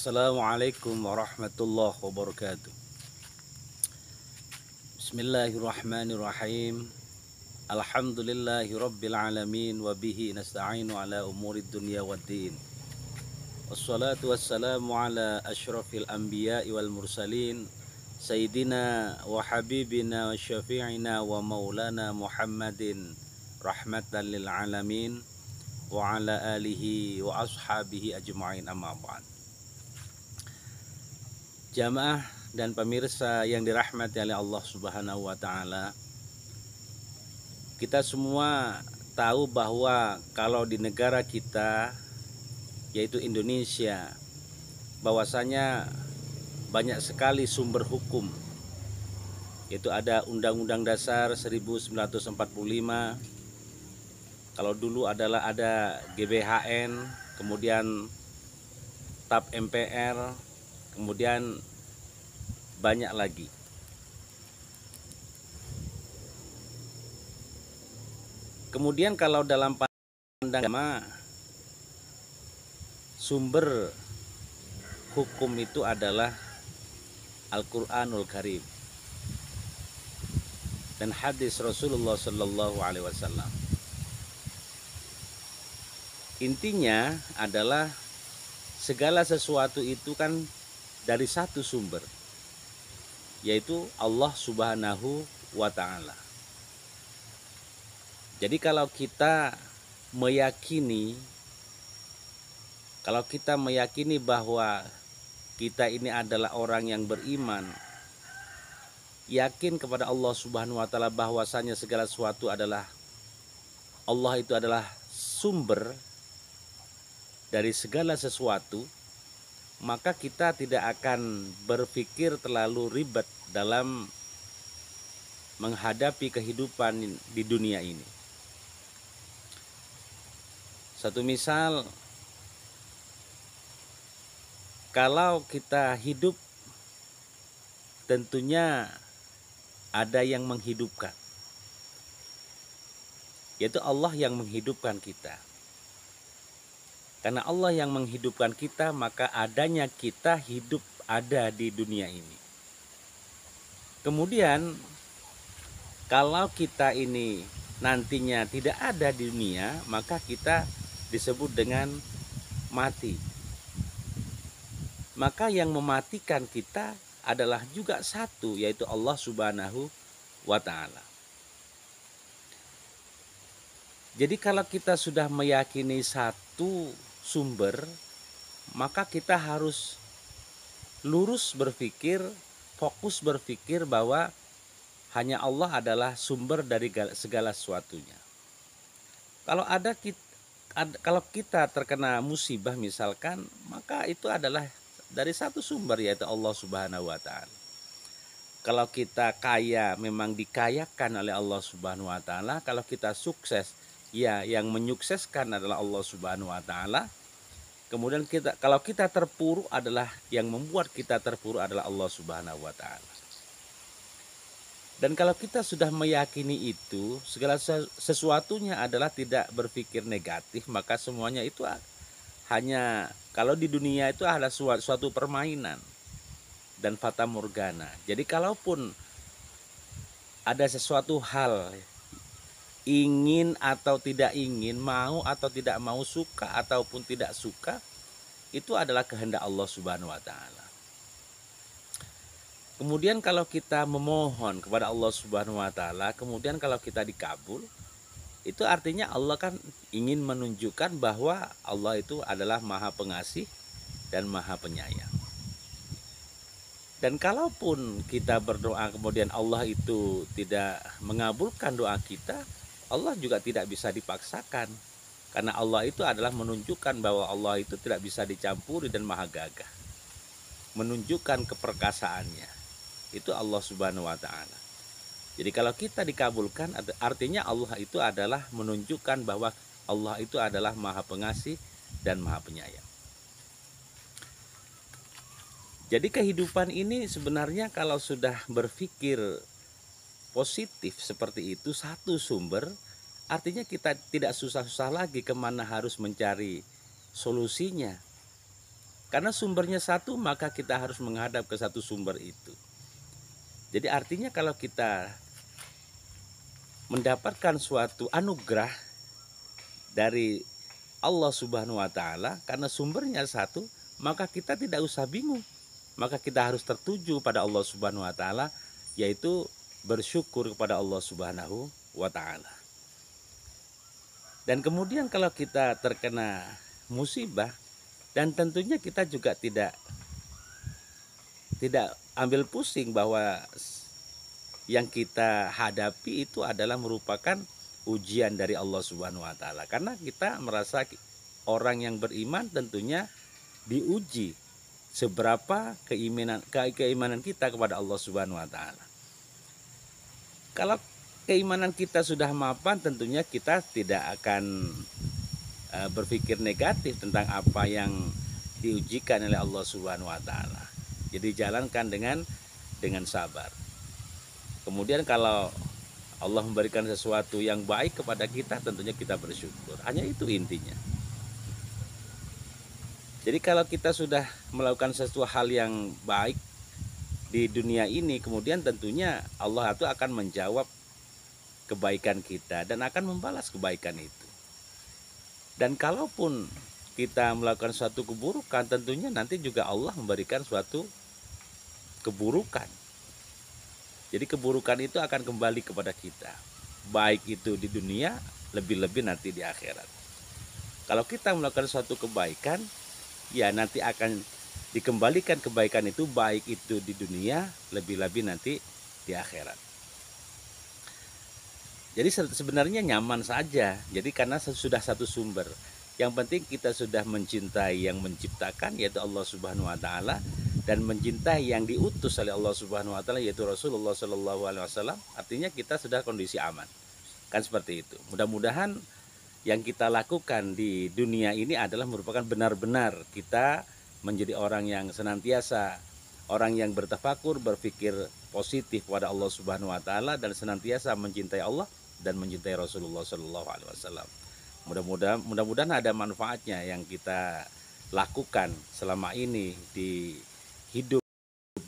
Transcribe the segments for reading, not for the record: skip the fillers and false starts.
Assalamualaikum warahmatullahi wabarakatuh. Bismillahirrahmanirrahim. Alhamdulillahi rabbil alamin wa bihi nasta'inu ala umurid dunya waddin. Wassalatu wassalamu ala asyrafil anbiya'i wal mursalin Sayyidina wa habibina wa syafi'ina wa maulana Muhammadin rahmatan lil alamin wa ala alihi wa ashabihi ajma'in, amma ba'd. Jamaah dan pemirsa yang dirahmati oleh Allah Subhanahu wa taala, kita semua tahu bahwa kalau di negara kita yaitu Indonesia, bahwasanya banyak sekali sumber hukum, yaitu ada Undang-Undang Dasar 1945. Kalau dulu ada GBHN, kemudian TAP MPR, kemudian banyak lagi. Kemudian kalau dalam pandangan sumber hukum itu adalah Al-Qur'anul Karim dan hadis Rasulullah Sallallahu Alaihi Wasallam. Intinya adalah segala sesuatu itu kan dari satu sumber, yaitu Allah Subhanahu wa taala. Jadi kalau kita meyakini bahwa kita ini adalah orang yang beriman, yakin kepada Allah Subhanahu wa taala, bahwasanya segala sesuatu adalah Allah, itu adalah sumber dari segala sesuatu, maka kita tidak akan berpikir terlalu ribet dalam menghadapi kehidupan di dunia ini. Satu misal, kalau kita hidup, tentunya ada yang menghidupkan, yaitu Allah yang menghidupkan kita. Karena Allah yang menghidupkan kita, maka adanya kita hidup ada di dunia ini. Kemudian kalau kita ini nantinya tidak ada di dunia, maka kita disebut dengan mati. Maka yang mematikan kita adalah juga satu, yaitu Allah Subhanahu wa taala. Jadi kalau kita sudah meyakini satu sumber, maka kita harus lurus berpikir, fokus berpikir bahwa hanya Allah adalah sumber dari segala sesuatunya. Kalau kita terkena musibah misalkan, maka itu adalah dari satu sumber, yaitu Allah Subhanahu wa taala. Kalau kita kaya, memang dikayakan oleh Allah Subhanahu wa taala. Kalau kita sukses, ya yang menyukseskan adalah Allah Subhanahu wa taala. Kemudian kalau kita terpuruk, adalah yang membuat kita terpuruk adalah Allah Subhanahu wa taala. Dan kalau kita sudah meyakini itu, segala sesuatunya adalah tidak berpikir negatif, maka semuanya itu hanya, kalau di dunia itu adalah suatu permainan dan fata morgana. Jadi kalaupun ada sesuatu hal, ingin atau tidak ingin, mau atau tidak mau, suka ataupun tidak suka, itu adalah kehendak Allah Subhanahu wa taala. Kemudian kalau kita memohon kepada Allah Subhanahu wa taala, kemudian kalau kita dikabul, itu artinya Allah kan ingin menunjukkan bahwa Allah itu adalah Maha Pengasih dan Maha Penyayang. Dan kalaupun kita berdoa kemudian Allah itu tidak mengabulkan doa kita, Allah juga tidak bisa dipaksakan, karena Allah itu adalah menunjukkan bahwa Allah itu tidak bisa dicampuri dan maha gagah, menunjukkan keperkasaannya. Itu Allah Subhanahu wa taala. Jadi kalau kita dikabulkan, artinya Allah itu adalah menunjukkan bahwa Allah itu adalah Maha Pengasih dan Maha Penyayang. Jadi kehidupan ini sebenarnya kalau sudah berpikir positif seperti itu, satu sumber, artinya kita tidak susah-susah lagi kemana harus mencari solusinya. Karena sumbernya satu, maka kita harus menghadap ke satu sumber itu. Jadi artinya kalau kita mendapatkan suatu anugerah dari Allah Subhanahu wa taala karena sumbernya satu, maka kita tidak usah bingung. Maka kita harus tertuju pada Allah Subhanahu wa taala, yaitu bersyukur kepada Allah Subhanahu wa taala. Dan kemudian kalau kita terkena musibah, dan tentunya kita juga tidak ambil pusing bahwa yang kita hadapi itu adalah merupakan ujian dari Allah Subhanahu wa taala. Karena kita merasa orang yang beriman tentunya diuji seberapa keimanan kita kepada Allah Subhanahu wa taala. Kalau keimanan kita sudah mapan, tentunya kita tidak akan berpikir negatif tentang apa yang diujikan oleh Allah Subhanahu wa taala. Jadi jalankan dengan sabar. Kemudian kalau Allah memberikan sesuatu yang baik kepada kita, tentunya kita bersyukur. Hanya itu intinya. Jadi kalau kita sudah melakukan sesuatu hal yang baik di dunia ini, kemudian tentunya Allah itu akan menjawab kebaikan kita dan akan membalas kebaikan itu. Dan kalaupun kita melakukan suatu keburukan, tentunya nanti juga Allah memberikan suatu keburukan. Jadi keburukan itu akan kembali kepada kita, baik itu di dunia, lebih-lebih nanti di akhirat. Kalau kita melakukan suatu kebaikan, ya nanti akan dikembalikan kebaikan itu, baik itu di dunia, lebih-lebih nanti di akhirat. Jadi sebenarnya nyaman saja. Jadi karena sudah satu sumber. Yang penting kita sudah mencintai yang menciptakan, yaitu Allah Subhanahu wa taala, dan mencintai yang diutus oleh Allah Subhanahu wa taala, yaitu Rasulullah Shallallahu alaihi wasallam. Artinya kita sudah kondisi aman. Kan seperti itu. Mudah-mudahan yang kita lakukan di dunia ini adalah merupakan benar-benar kita menjadi orang yang senantiasa, orang yang bertafakur, berpikir positif pada Allah Subhanahu wa taala, dan senantiasa mencintai Allah dan mencintai Rasulullah Shallallahu alaihi wasallam. Mudah-mudahan ada manfaatnya yang kita lakukan selama ini di hidup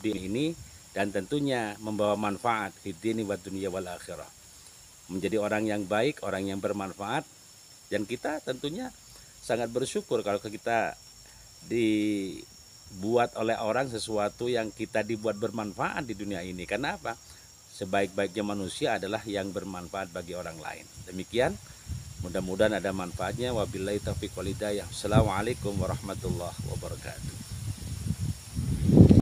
ini, dan tentunya membawa manfaat di dini wa dunya wal akhirah. Menjadi orang yang baik, orang yang bermanfaat, dan kita tentunya sangat bersyukur kalau kita dibuat oleh orang sesuatu yang kita dibuat bermanfaat di dunia ini. Karena apa? Sebaik-baiknya manusia adalah yang bermanfaat bagi orang lain. Demikian, mudah-mudahan ada manfaatnya. Wabillahi taufiq wal hidayah. Assalamualaikum warahmatullahi wabarakatuh.